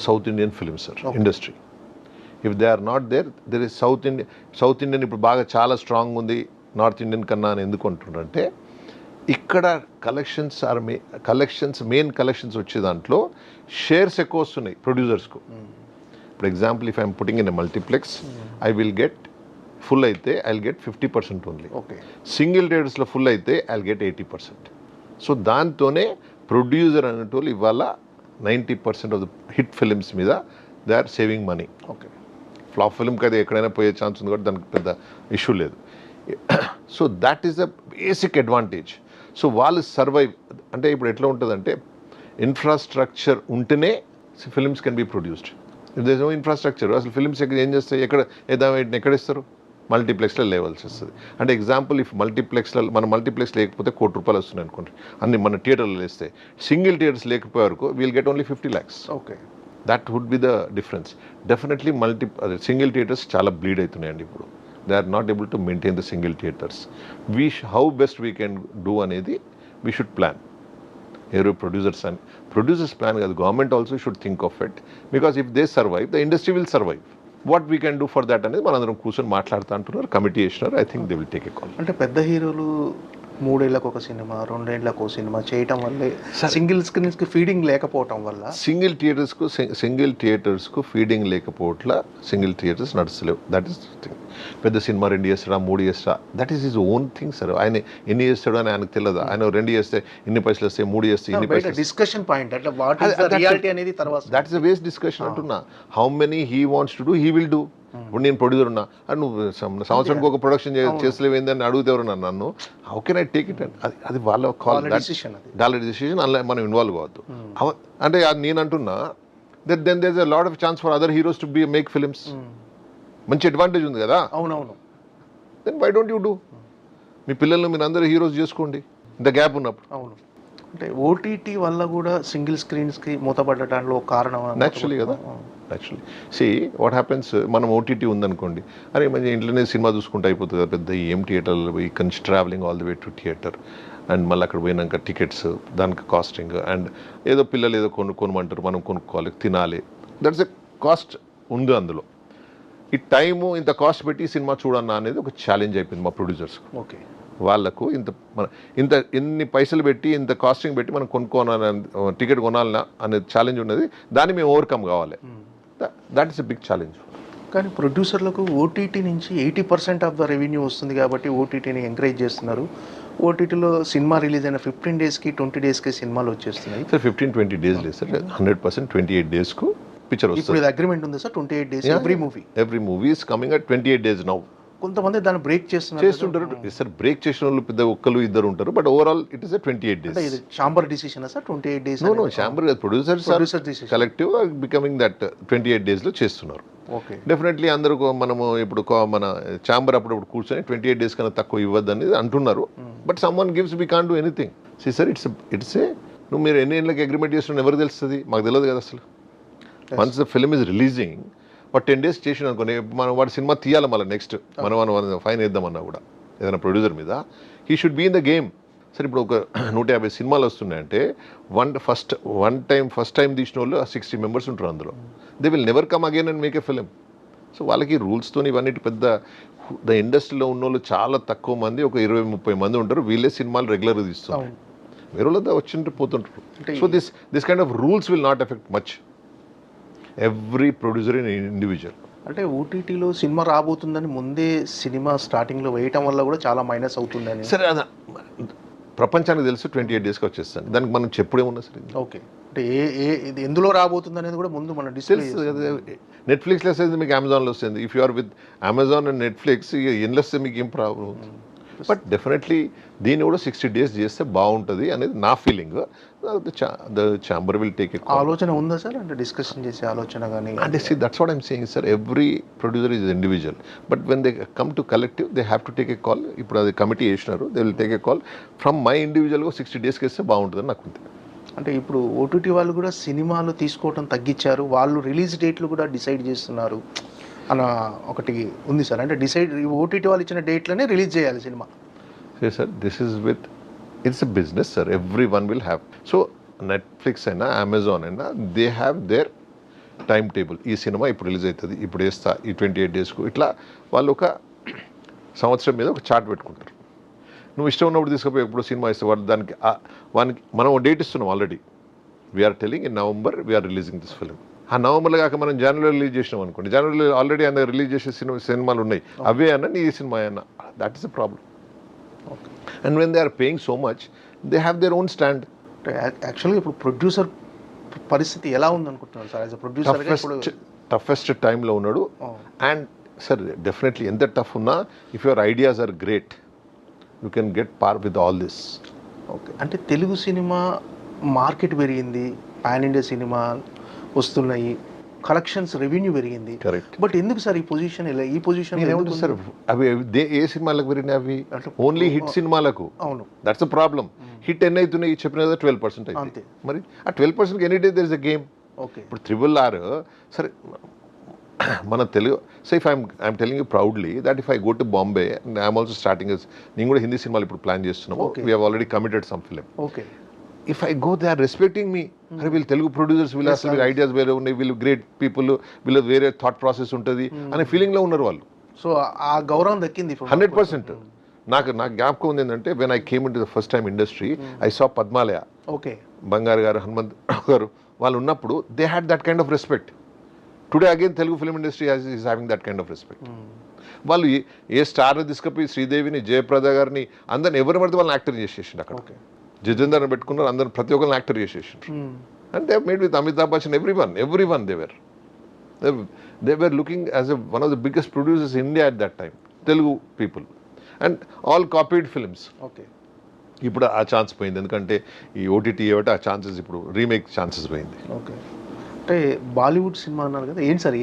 south Indian film sir industry. If they are not there is south Indian ఇప్పుడు బాగా చాలా స్ట్రాంగ్ ఉంది నార్త్ ఇండియన్ కన్నా అని ఎందుకు అంటున్నారంటే ఇక్కడ మెయిన్ కలెక్షన్స్ వచ్చే దాంట్లో షేర్స్ ఎక్కువ వస్తున్నాయి ప్రొడ్యూసర్స్కు. For example if I'm putting in a multiplex I will get full అయితే I will get 50% only. Okay, single థియేటర్స్లో ఫుల్ అయితే ఐ విల్ గెట్ 80%. సో దాంతోనే ప్రొడ్యూసర్ అనేటోళ్ళు ఇవాళ 90% ఆఫ్ ద హిట్ ఫిలిమ్స్ మీద they are saving money. Okay, flop ఫిల్మ్కి అది ఎక్కడైనా పోయే ఛాన్స్ ఉంది కాబట్టి దానికి పెద్ద ఇష్యూ లేదు. So that is the basic advantage. So వాళ్ళు సర్వైవ్ అంటే ఇప్పుడు ఎట్లా ఉంటుందంటే ఇన్ఫ్రాస్ట్రక్చర్ ఉంటేనే films can be produced. If there is no infrastructure అసలు ఫిలిమ్స్ ఏం చేస్తాయి, ఎక్కడ ఇస్తారు? మల్టీప్లెక్స్లో లేవల్సి వస్తుంది. అంటే ఎగ్జాంపుల్ ఇఫ్ మల్టీప్లెక్స్ లేకపోతే ₹1,00,00,000 వస్తున్నాయి అనుకోండి అన్ని మన థియేటర్లో వేస్తే. సింగిల్ థియేటర్స్ లేకపోయే వరకు we'll get only 50 lakhs. Okay, that would be the difference. Definitely single theatres చాలా బ్లీడ్ అవుతున్నాయండి ఇప్పుడు. They are not able to maintain the single theatres. How best we can do అనేది వీ షుడ్ ప్లాన్. ఎవరు producers plan కాదు, government also should think of it. Because if they survive the industry will survive. What we can do for that అనేది మనందరం కూర్చొని మాట్లాడుతూ అంటున్నారు, committee చేసినారు. I think they will take a call. అంటే పెద్ద హీరోలు 3 ఏళ్ళకు ఒక సినిమా 2 ఏళ్ళకు ఒక సినిమా చేయటం వల్లే సింగిల్ స్క్రీన్స్కి ఫీడింగ్ లేకపోవటం వల్ల సింగిల్ థియేటర్స్కు ఫీడింగ్ లేకపోవట్ల సింగిల్ థియేటర్స్ నడుస్తలేవు. That is thing. పెద్ద సినిమా 2 చేస్తాడా 3 చేస్తా that is his own thing sir. ఆయన ఎన్ని చేస్తాడో అని ఆయనకు తెలియదు. ఆయన 2 చేస్తే ఇన్ని పైసలు వస్తాయి, 3 చేస్తే ఇన్ని పైసలు. డిస్కషన్ పాయింట్ అంటే వాట్ ఇస్ ద రియాలిటీ అనేది తర్వాత that is a waste discussion అంటున్నా. How many he wants to do he will do. ఇప్పుడు నేను ప్రొడ్యూసర్ ఉన్నా అని నువ్వు సంవత్సరానికి ఒక ప్రొడక్షన్ చేస్తలేవేంది అని అడిగితే ఎవరు నన్ను how can I take it? అది వాళ్ళ కాల్, వాళ్ళ డిసిషన్. అందులో మనం ఇన్వాల్వ్ కావద్దు. అంటే నేను అంటున్నా then there is a lot of chance for other heroes to make films. మంచి అడ్వాంటేజ్ ఉంది కదా. అవునవును. Then why don't you do? మీ పిల్లల్ని మీరు అందరూ హీరోస్ చేసుకోండి ఇంత గ్యాప్ ఉన్నప్పుడు. అవును. అంటే ఓటీటీ వల్ల కూడా సింగిల్ స్క్రీన్స్కి మూతపడటానికి ఒక కారణం న్యాచురలీ కదా. యాక్చువల్లీ వాట్ హ్యాపెన్స్, మనం ఓటీటీ ఉందనుకోండి, అరే మంచి ఇంట్లోనే సినిమా చూసుకుంటే అయిపోతుంది కదా, పెద్ద ఏం థియేటర్లో పోయి కొంచెం travelling all the way to theatre and మళ్ళీ అక్కడ పోయినాక టికెట్స్ దానికి కాస్టింగ్ అండ్ ఏదో పిల్లలు ఏదో కొనుక్కోమంటారు, మనం కొనుక్కోవాలి, తినాలి. దట్స్ ఎ కాస్ట్ ఉంది అందులో. ఈ టైము ఇంత కాస్ట్ పెట్టి సినిమా చూడన్నా అనేది ఒక ఛాలెంజ్ అయిపోయింది మా ప్రొడ్యూసర్స్కి. ఓకే, వాళ్ళకు ఇన్ని పైసలు పెట్టి ఇంత కాస్టింగ్ పెట్టి మనం కొనుక్కోనాలని టికెట్ కొనాలన్నా అనే ఛాలెంజ్ ఉన్నది. దాన్ని మేము ఓవర్కమ్ కావాలి. That is a big challenge. కానీ ప్రొడ్యూసర్లకు ఓటీటీ నుంచి 80% ఆఫ్ ద రెవెన్యూ వస్తుంది కాబట్టి ఓటీటీని ఎంకరేజ్ చేస్తున్నారు. ఓటీటీలో సినిమా రిలీజ్ అయిన 15 daysకి 20 daysకి సినిమాలు వచ్చేస్తున్నాయి. సార్ 15-20 days లేదు సార్, 100% 28 daysకు పిక్చర్ వస్తుంది. ఇప్పుడు అగ్రిమెంట్ ఉంది sir 28 days every movie is coming at 28 days now. కొంతమంది దాన్ని బ్రేక్ చేస్తుంటారు సార్. బ్రేక్ చేసిన వాళ్ళు పెద్ద ఒక్కరు ఇద్దరు ఉంటారు. But overall it is 28 days. ఇది chamber decision sir 28 days? No chamber producer collective becoming that 28 daysలో చేస్తున్నారు. ఓకే, డెఫినెట్లీ అందరూ మనము ఇప్పుడు మన ఛాంబర్ అప్పుడప్పుడు కూర్చొని 28 days కన్నా తక్కువ ఇవ్వద్దు అనేది అంటున్నారు. But someone gives we can't do anything. See sir it's a నువ్వు మీరు ఎన్ని ఏళ్ళకి అగ్రిమెంట్ చేస్తున్నా ఎవరు తెలుస్తుంది? మాకు తెలియదు కదా అసలు. Once the film is releasing ఒక 10 days చేసిన అనుకోండి, మనం వాడి సినిమా తీయాలి మళ్ళీ నెక్స్ట్ మనం ఫైన్ వేద్దామన్నా కూడా ఏదైనా ప్రొడ్యూసర్ మీద he should be in the game. సరే ఇప్పుడు ఒక 150 సినిమాలు వస్తున్నాయంటే ఫస్ట్ టైం తీసిన వాళ్ళు 60 members ఉంటారు అందులో. They will never come again and make a film. So వాళ్ళకి రూల్స్తో ఇవన్నీ పెద్ద ద ఇండస్ట్రీలో ఉన్న వాళ్ళు చాలా తక్కువ మంది, ఒక 20-30 మంది ఉంటారు. వీళ్ళే సినిమాలు రెగ్యులర్గా తీస్తున్నారు. వేరే వాళ్ళతో వచ్చింటే పోతుంటారు. So this kind of rules will not effect much. Every producer in individual. అంటే ఓటీటీలో సినిమా రాబోతుందని ముందే సినిమా స్టార్టింగ్లో వేయటం వల్ల కూడా చాలా మైనస్ అవుతుందని. సరే అది ప్రపంచానికి తెలుసు 28 డేస్కి వచ్చేస్తాను, దానికి మనం చెప్పుడేమున్నా సరే. ఓకే, అంటే ఇది ఎందులో రాబోతుంది అనేది కూడా ముందు మనం డిస్కస్. నెట్ఫ్లిక్స్లో వస్తుంది, మీకు అమెజాన్లో వస్తుంది. If you are with Amazon and Netflix ఎన్లో వస్తే మీకు ఏం ప్రాబ్లం. బట్ డెఫినెట్లీ దీన్ని కూడా 60 days చేస్తే బాగుంటుంది అనేది నా feeling. The chamber will take ఎ ఆలోచన ఉందా సార్, అంటే డిస్కషన్ చేసే ఆలోచన కానీ? అంటే see, that's what I'm saying, sir. Every producer is individual, but when they come to collective, they have to take a call. ఇప్పుడు అది కమిటీ చేసినారు, they will take a call from my individual గా 60 days వేస్తే బాగుంటుందని నాకు ఉంది. అంటే ఇప్పుడు ఓటీటీ వాళ్ళు కూడా సినిమాలు తీసుకోవడం తగ్గించారు, వాళ్ళు రిలీజ్ డేట్లు కూడా డిసైడ్ చేస్తున్నారు అన్న ఒకటి ఉంది సార్. అంటే డిసైడ్ ఓటీటీ వాళ్ళు ఇచ్చిన డేట్లోనే రిలీజ్ చేయాలి cinema. Sir this is with it's a business sir, every one will have. So Netflix అయినా అమెజాన్ అయినా they have their time table. ఈ సినిమా ఇప్పుడు రిలీజ్ అవుతుంది, ఇప్పుడు వేస్తా ఈ 28 daysకు, ఇట్లా వాళ్ళు ఒక సంవత్సరం మీద ఒక చార్ట్ పెట్టుకుంటారు. నువ్వు ఇష్టం ఉన్నప్పుడు తీసుకుపోయి ఎప్పుడు సినిమా ఇస్తే వాడు దానికి మనం డేట్ ఇస్తున్నాం already. We're telling in November we're releasing this film. ఆ నవంబర్లో కాక మనం జనవరిలో రిలీజ్ చేసినాం అనుకోండి, జనవరిలో ఆల్రెడీ ఆయన రిలీజ్ చేసే సినిమాలు ఉన్నాయి, అవే అన్న నీ సినిమా అన్న, that is the problem. And when they are paying so much they have their own stand. యాక్చువల్గా ఇప్పుడు ప్రొడ్యూసర్ పరిస్థితి ఎలా ఉందనుకుంటున్నారు sir? As a producer toughest టైంలో ఉన్నాడు. అండ్ సార్ డెఫినెట్లీ ఎంత టఫ్ ఉన్నా if your ideas are great you can get par with all this. Okay, అంటే తెలుగు సినిమా మార్కెట్ పెరిగింది, పాన్ ఇండియా సినిమా వస్తున్నాయి, కలెక్షన్స్ రెవెన్యూ పెరిగింది. కరెక్ట్. బట్ ఎందుకు sir ఈ పొజిషన్ ఈ పొజిషన్ సార్ అవి ఏ సినిమాలకు పెరిగినాయి? అవి ఓన్లీ హిట్ సినిమాలకు. అవును, దట్స్ అ ప్రాబ్లం. హిట్ ఎన్ని అవుతున్నాయి చెప్పిన 12% అయితే మరి ఆ 12% any day there is a game. Okay, ఇప్పుడు RRR సరే మన Telugu. So if I'm telling you proudly that if I go to Bombay and I'm also starting, నేను కూడా హిందీ సినిమాలు ఇప్పుడు ప్లాన్ చేస్తున్నాము. We have already committed some film. Okay, if I go they are respecting me. అరే వీళ్ళు Telugu producers, వీళ్ళు అసలు వీళ్ళ ఐడియాస్ వేరే ఉన్నాయి, వీళ్ళు గ్రేట్ పీపుల్, వీళ్ళు వేరే థాట్ ప్రాసెస్ ఉంటుంది అనే ఫీలింగ్లో ఉన్నారు వాళ్ళు. సో ఆ గౌరవం దక్కింది 100%. నాకు జ్ఞాపకం ఉంది ఏంటంటే when I came in to the first time industry I saw Padmalaya. Okay, బంగారు గారు, హనుమంత్ గారు వాళ్ళు ఉన్నప్పుడు they had that kind of respect. Today again Telugu film industry is having that kind of respect. వాళ్ళు ఏ స్టార్ని తీసుకుపోయి శ్రీదేవిని, జయప్రద గారిని అందరిని ఎవరు పడితే వాళ్ళని యాక్టర్ చేసేసిండు అక్కడ. జితేందర్ని పెట్టుకున్నారు, అందరిని ప్రతి ఒక్కరిని యాక్టర్ చేసేసిండ్రు. And they made with Amitabh Bachchan, every one they were looking as one of the biggest producers in India at that time, Telugu people. And all copied films. Okay, ఇప్పుడు ఆ ఛాన్స్ పోయింది, ఎందుకంటే ఈ ఓటీటీ ఏమిటి ఆ ఛాన్సెస్, ఇప్పుడు రీమేక్ ఛాన్సెస్ పోయింది. Okay, అంటే బాలీవుడ్ సినిమా అన్నారు కదా, ఏంటి sir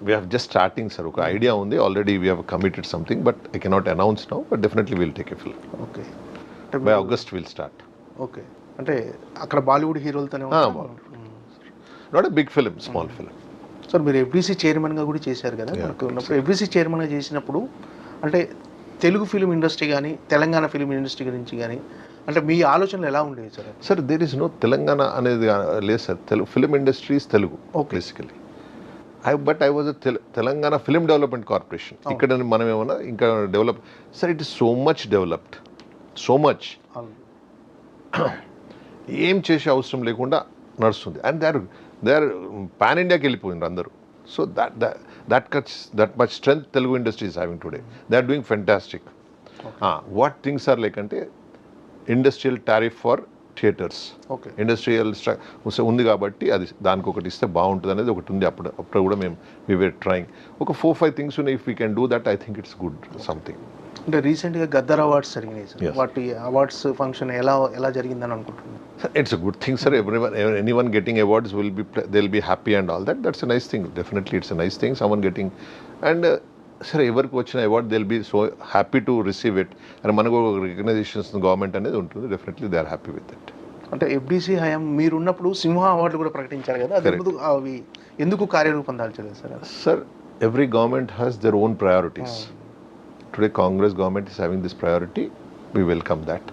we have just starting sir. ఒక ఐడియా ఉంది already, we have committed something but I cannot announce now, but definitely will take a film. Okay, by August will start. Okay, అంటే అక్కడ బాలీవుడ్ హీరోలతోనే not a big film, small film. Sir మీరు FDC చైర్మన్గా కూడా చేశారు కదా, FDC చైర్మన్గా చేసినప్పుడు అంటే తెలుగు ఫిలిం ఇండస్ట్రీ కానీ తెలంగాణ ఫిలిం ఇండస్ట్రీ గురించి కానీ అంటే మీ ఆలోచనలు ఎలా ఉండేవి sir? Sir there is no Telangana అనేది లేదు sir. Film industry is Telugu basically. But I was Telangana film development corporation. ఇక్కడ మనం ఏమన్నా ఇంకా develop sir, it is so much developed, so much ఏం చేసే అవసరం లేకుండా నడుస్తుంది. అండ్ దే ఆర్ పాన్ ఇండియాకి వెళ్ళిపోయినారు అందరూ. So that much strength Telugu industry is having today. They are doing fantastic. What things are like అంటే industrial tariff for theatres, industrial ఉంది కాబట్టి అది దానికి ఒకటి ఇస్తే బాగుంటుంది అనేది ఒకటి ఉంది. అప్పుడు కూడా మేము వీ వేర్ ట్రయింగ్. ఒక 4-5 థింగ్స్ ఉన్నాయి. If we can do that I think it's good something. అంటే రీసెంట్గా గద్దర్ అవార్డ్స్ జరిగినాయి సార్, వాటి అవార్డ్స్ ఫంక్షన్ ఎలా జరిగిందని అనుకుంటున్నాను? It's a good thing, sir. Anyone getting awards they'll be happy and all that. That's a nice thing. Definitely, it's a nice thing. Someone getting, and sir, every వచ్చిన award they'll be so happy to receive it. And మనకు recognitions government అనేది ఉంటుంది. Definitely, they are happy with it. అంటే FDC హయాం మీరు ఉన్నప్పుడు సింహ అవార్డులు కూడా ప్రకటించారు కదా, అవి ఎందుకు కార్యరూపం దాల్చలేదు sir? Sir, every government has their own priorities. Today, Congress government is having this priority. We welcome that.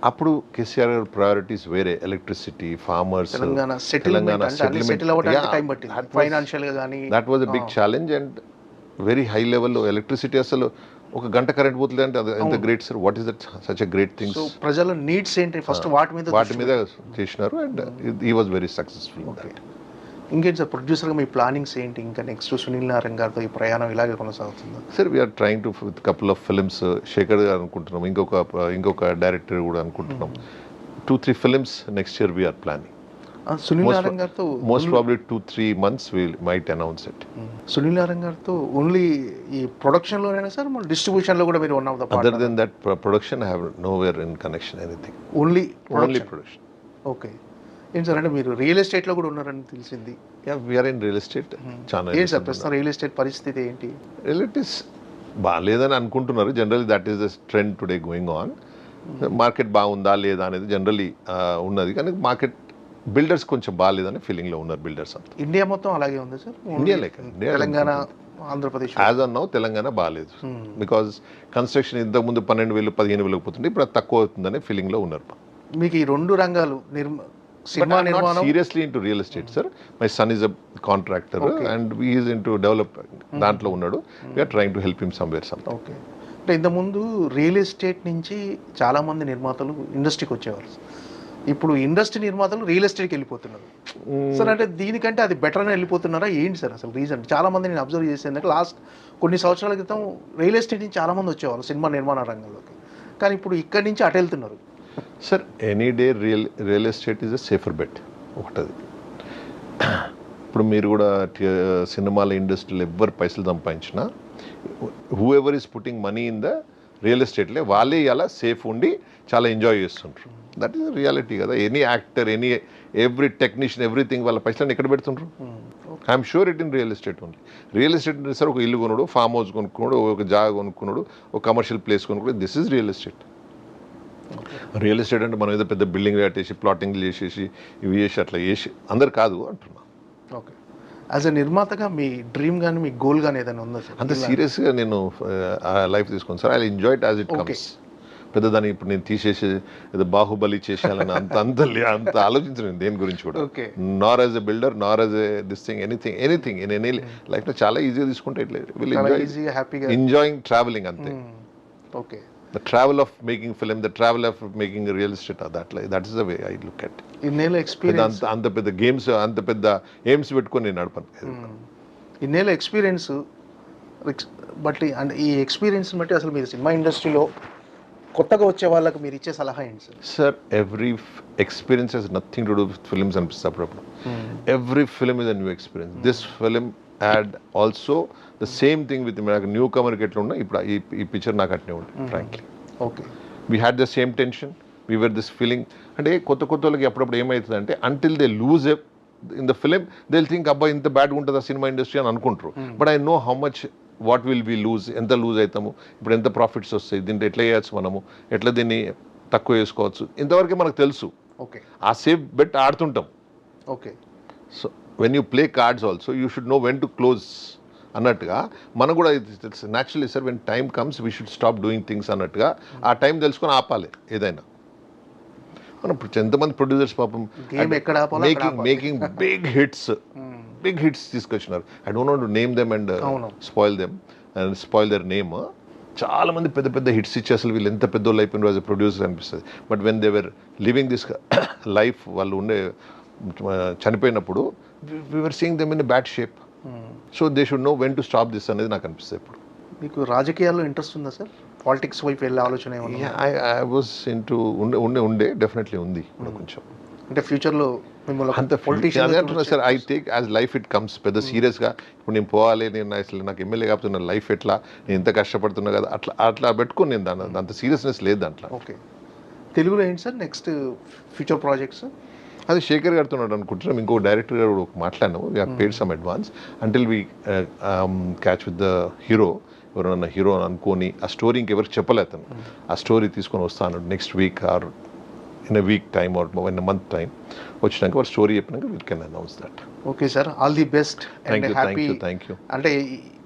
అప్పుడు కేసీఆర్ ప్రయారిటీస్ వేరే, electricity, farmers, Telangana that was a big challenge. And very high లెవెల్లో ఎలక్ట్రిసిటీ, అసలు ఒక గంట కరెంట్ పోతుంది అంటే అది ఎంత great sir. What is that such a great things. ప్రజల నీడ్స్ ఏంటి ఫస్ట్ వాటి మీద చేసినారు. And he was very successful. ఇంకేంటి సార్ ప్రొడ్యూసర్గా మీ ప్లానింగ్స్ ఏంటి? ఇంకా నెక్స్ట్ సునీల్ నారాయణ గారితో ఈ ప్రయాణం ఇలాగే కొనసాగుతుందా? Sir we're trying to with couple of films Shekhar garu అనుకుంటున్నాం, ఇంకొక డైరెక్టర్ కూడా అనుకుంటున్నాం. 2-3 films next year we're planning. Sunil Narayana గారితో most probably 2-3 months we might announce it. Sunil Narayana గారితో ఓన్లీ ఈ ప్రొడక్షన్లోనైనా సార్ మన డిస్ట్రిబ్యూషన్లో కూడా మీరు one of the Other than that, production I have nowhere in connection anything. Only Only production. Okay. ఏంటి sir అంటే మీరు రియల్ ఎస్టేట్లో కూడా ఉన్నారని తెలిసింది. Yeah, we are in real estate. చాలా ఏంటి సార్ ప్రస్తుతం రియల్ ఎస్టేట్ పరిస్థితి ఏంటి? రిలేటివ్స్ బాగాలేదని అనుకుంటున్నారు. Generally that is the trend today going on. Market బాగుందా లేదా అనేది జనరల్లీ ఉన్నది, కానీ మార్కెట్ బిల్డర్స్ కొంచెం బాగాలేదని ఫీలింగ్లో ఉన్నారు బిల్డర్స్ అంతా. ఇండియా మొత్తం అలాగే ఉంది sir. India Telangana, Andhra Pradesh as on now Telangana బాగాలేదు. బికాజ్ కన్స్ట్రక్షన్ ఇంతకుముందు 12,000-15,000 పోతుంది, ఇప్పుడు అది తక్కువ అవుతుందనే ఫీలింగ్లో ఉన్నారు. మీకు ఈ రెండు రంగాలు సినిమా నిర్మాణం. Seriously into real estate sir. My son is a contractor and he is into developing దాంట్లో ఉన్నాడు. We're trying to help him somewhere some. Okay. అంటే ఇంతకుముందు రియల్ ఎస్టేట్ నుంచి చాలామంది నిర్మాతలు ఇండస్ట్రీకి వచ్చేవారు. ఇప్పుడు ఇండస్ట్రీ నిర్మాతలు రియల్ ఎస్టేట్కి వెళ్ళిపోతున్నారు సార్. అంటే దీనికంటే అది బెటర్ అని వెళ్ళిపోతున్నారా ఏంటి సార్ అసలు రీజన్? చాలామంది నేను అబ్జర్వ్ చేసేందుకు లాస్ట్ కొన్ని సంవత్సరాల క్రితం రియల్ ఎస్టేట్ నుంచి చాలామంది వచ్చేవారు సినిమా నిర్మాణ రంగంలోకి, కానీ ఇప్పుడు ఇక్కడి నుంచి అటు వెళ్తున్నారు. Sir any day real estate is a safer bet ఒకటది. ఇప్పుడు మీరు కూడా సినిమాల ఇండస్ట్రీలో ఎవ్వరు పైసలు సంపాదించినా whoever is putting money in the real ఎస్టేట్లే వాళ్ళే ఇలా సేఫ్ ఉండి చాలా ఎంజాయ్ చేస్తుంటారు. దట్ ఈస్ రియాలిటీ కదా. Any actor, every technician, everything వాళ్ళ పైసలను ఎక్కడ పెడుతుంటారు? I'm sure it in real estate only. Real estate sir ఒక ఇల్లు కొనుడు, ఫామ్ హౌస్ కొనుక్కున్నాడు, ఒక జాగా కొనుక్కున్నాడు, ఒక కమర్షియల్ ప్లేస్ కొనుక్కున్నాడు, this is real estate. Real estate అంటే మనం ఏదో పెద్ద బిల్డింగ్ కట్టేసి ప్లాటింగ్ చేసేసి ఇవి చేసి అట్లా చేసి అందరు కాదు అంటున్నా. ఓకే. యాజ్ ఎ నిర్మాతగా మీ డ్రీమ్ కానీ మీ గోల్ కానీ ఏదైనా ఉందా సార్? అంత సీరియస్గా నేను లైఫ్ తీసుకోను sir. I enjoy it as it comes. పెద్దదాన్ని ఇప్పుడు నేను తీసేసి ఏదో బాహుబలి చేసేయాలని అంత ఆలోచించను దేని గురించి కూడా. నార్ as a builder, Nar as a this thing, anything in any లైఫ్లో చాలా ఈజీగా తీసుకుంటే ఇట్లా ఎంజాయింగ్ ట్రావెలింగ్ అంతే. Okay. The travel of making film, the travel of making real estate, that is the way I look at it. ఇన్నేళ్ళ experience, అంత పెద్ద games, అంత పెద్ద ఎయిమ్స్ పెట్టుకొని నేను నడపను. ఇన్నేళ్ళ ఎక్స్పీరియన్స్ బట్టి అండ్ ఈ ఎక్స్పీరియన్స్ బట్టి అసలు మీరు సినిమా ఇండస్ట్రీలో కొత్తగా వచ్చే వాళ్ళకి మీరు ఇచ్చే సలహా ఏంటి sir? Sir every experience has nothing to do with films అనిపిస్తుంది అప్పుడప్పుడు. Every film is a new experience. This film add also the same thing with నాకు న్యూ కమర్కి ఎట్లా ఉన్నా ఇప్పుడు ఈ పిక్చర్ నాకు అట్నే ఉంటుంది frankly. Okay. We had the same tension, we were this feeling. అంటే కొత్త వాళ్ళకి అప్పుడప్పుడు ఏమవుతుందంటే until they lose in the film they will think అబ్బా ఇంత బ్యాడ్గా ఉంటుందా సినిమా ఇండస్ట్రీ అని అనుకుంటారు. But I know how much what will be lose, ఎంత లూజ్ అవుతాము, ఇప్పుడు ఎంత ప్రాఫిట్స్ వస్తాయి, దీంట్లో ఎట్లా చేయొచ్చు మనము, ఎట్లా దీన్ని తక్కువ చేసుకోవచ్చు, ఇంతవరకే మనకు తెలుసు. ఓకే. ఆ సేఫ్ బెట్ ఆడుతుంటాం. Okay. So when you play cards also you should know when to close అన్నట్టుగా మనకు కూడా తెలుసు. Naturally sir when time comes we should stop doing things అన్నట్టుగా ఆ టైం తెలుసుకొని ఆపాలి ఏదైనా. మనం ఇప్పుడు ఎంతమంది ప్రొడ్యూసర్స్ పాపం మేకింగ్ బిగ్ హిట్స్ తీసుకొచ్చినారు. I don't want to name them and spoil there name. చాలా మంది పెద్ద పెద్ద హిట్స్ ఇచ్చి అసలు వీళ్ళు ఎంత పెద్దోళ్ళు అయిపోయినారు యాజ్ ఎ ప్రొడ్యూసర్ అనిపిస్తుంది. But when they were living this life, వాళ్ళు ఉండే చనిపోయినప్పుడు we were seeing them in a bad shape. So they should know when to stop this అనేది నాకు అనిపిస్తుంది. ఇప్పుడు మీకు రాజకీయాల్లో ఇంట్రెస్ట్ ఉందా సార్? పాలిటిక్స్ వైపు వెళ్ళే ఆలోచన ఏమన్నా? I was into ఉండే డెఫినెట్లీ ఉంది ఇప్పుడు కొంచెం. అంటే ఫ్యూచర్లో అంత పొలిటీషియన్ అంటున్నా sir. I take as life it comes. పెద్ద సీరియస్గా ఇప్పుడు నేను పోవాలి, నేను అసలు నాకు ఎమ్మెల్యే కాకపోతున్నా, లైఫ్ ఎట్లా, నేను ఎంత కష్టపడుతున్నా కదా అట్లా పెట్టుకుని నేను దాని అంత సీరియస్నెస్ లేదు దాంట్లో. ఓకే. తెలుగులో ఏంటి సార్ నెక్స్ట్ ఫ్యూచర్ ప్రాజెక్ట్స్? అది శేఖర్ గారితో అనుకుంటున్నాం. ఇంకో డైరెక్టర్ గారు మాట్లాడాను. We have paid some advance until we catch with the hero. ఎవరైనా హీరో అనుకొని ఆ స్టోరీ ఇంకెవరికి చెప్పలేతాను. ఆ స్టోరీ తీసుకొని వస్తాను next week or in a week time or in a month time. వచ్చినాక వారు స్టోరీ చెప్పినాక we can announce that. Okay sir, all the best and happy. Thank you. అంటే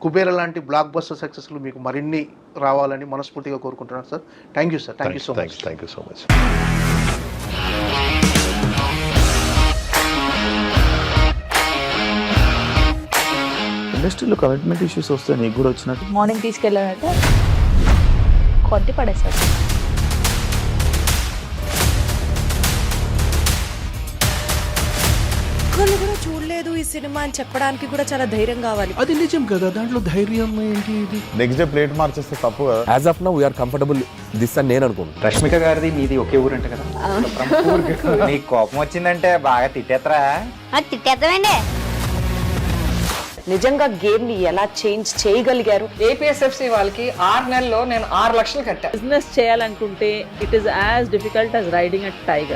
కుబేర లాంటి బ్లాక్ బస్టర్ సక్సెస్లు మీకు మరిన్ని రావాలని మనస్ఫూర్తిగా కోరుకుంటున్నాను sir. Thank you sir. Thank you so much. Thank you so much. ఇండస్ట్రీలో కమిట్మెంట్ ఇష్యూస్ వస్తే నీకు కూడా వచ్చినట్టు? మార్నింగ్ తీసుకెళ్ళానంటే కొట్టి పడేస్తారు. కొలు కూడా చూడలేదు ఈ సినిమా అని చెప్పడానికి కూడా చాలా ధైర్యం కావాలి. అది నిజం కదా, దాంట్లో ధైర్యం ఏంటి? ఇది నెక్స్ట్ డే ప్లేట్ మార్చేస్తే తప్పు కదా. As of now we're comfortable this అని నేను అనుకుంటున్నాను. రష్మిక గారిది మీది ఒకే ఊరు అంట కదా. నీకు కోపం వచ్చిందంటే బాగా తిట్టేత్తరా? తిట్టేద్దామండి. నిజంగా గేమ్ ని ఎలా చేంజ్ చేయగలిగారు? ఏపీఎస్ఎఫ్సి వాళ్ళకి 6 నెలల్లో నేను 6 లక్షలు కట్టా. బిజినెస్ చేయాలనుకుంటే it is as difficult as riding a tiger.